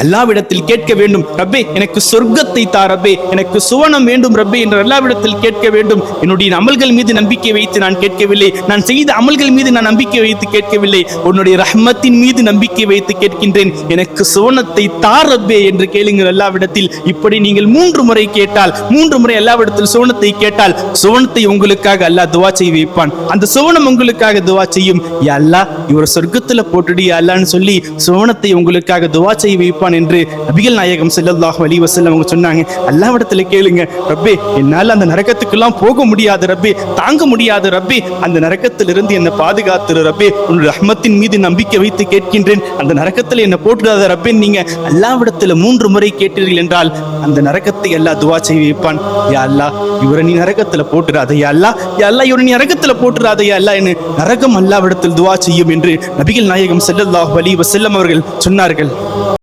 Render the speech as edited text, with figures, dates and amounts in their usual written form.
அல்லாவிடத்தில் கேட்க வேண்டும். ரப்பே எனக்கு சொர்க்கத்தை தா ரப்பே, எனக்கு சுவனம் வேண்டும் ரப்பே என்று அல்லாவிடத்தில் கேட்க வேண்டும். என்னுடைய அமல்கள் மீது நம்பிக்கை வைத்து நான் கேட்கவில்லை, நான் செய்த அமல்கள் மீது நான் நம்பிக்கை வைத்து கேட்கவில்லை, உன்னுடைய ரஹ்மத்தின் மீது நம்பிக்கை வைத்து கேட்கின்றேன். எனக்கு சுவனத்தை தா ரப்பே என்று கேளுங்கள் அல்லாவிடத்தில். இப்படி நீங்கள் 3 முறை கேட்டால், 3 முறை அல்லாவிடத்தில் சுவனத்தை கேட்டால், சுவனத்தை உங்களுக்காக அல்லாஹ் துவா செய்ய வைப்பான். அந்த சுவனம் உங்களுக்காக துவா செய்யும். யா அல்லாஹ் இவர் சொர்க்கத்துல போட்டுடி அல்லான்னு சொல்லி சுவனத்தை உங்களுக்காக துவா செய்ய வைப்பான் என்று நபிகள் நாயகம் ஸல்லல்லாஹு அலைஹி வஸல்லம் அவங்க சொன்னாங்க. அல்லாஹ்விடத்துல கேளுங்க, ரப்பே என்னால் அந்த நரகத்துக்கெல்லாம் போக முடியாது ரப்பே, தாங்க முடியாது ரப்பே, அந்த நரகத்திலிருந்து என்னை பாதுகாத்துரு ரப்பே, உன்னுடைய ரஹ்மத்தின் மீது நம்பிக்கை வைத்து கேட்கின்றேன், அந்த நரகத்தில் என்னை போட்டுடாத ரப்பே. நீங்க அல்லாஹ்விடத்துல 3 முறை கேட்டீர்கள் என்றால் அந்த நரகத்தை அல்லாஹ் துவா செய்ய வைப்பான். யா அல்லாஹ் இவரை நீ நரகத்துல போட்டுறாத, யா அல்லாஹ், யா அல்லாஹ் இவரை நீ நரகத்துல போட்டுறாத, யா அல்லாஹ் என்று நரகம் அல்லாஹ்விடத்தில் துவா செய்யும் என்று நபிகள் நாயகம் ஸல்லல்லாஹு அலைஹி வஸல்லம் அவர்கள் சொன்னார்கள்.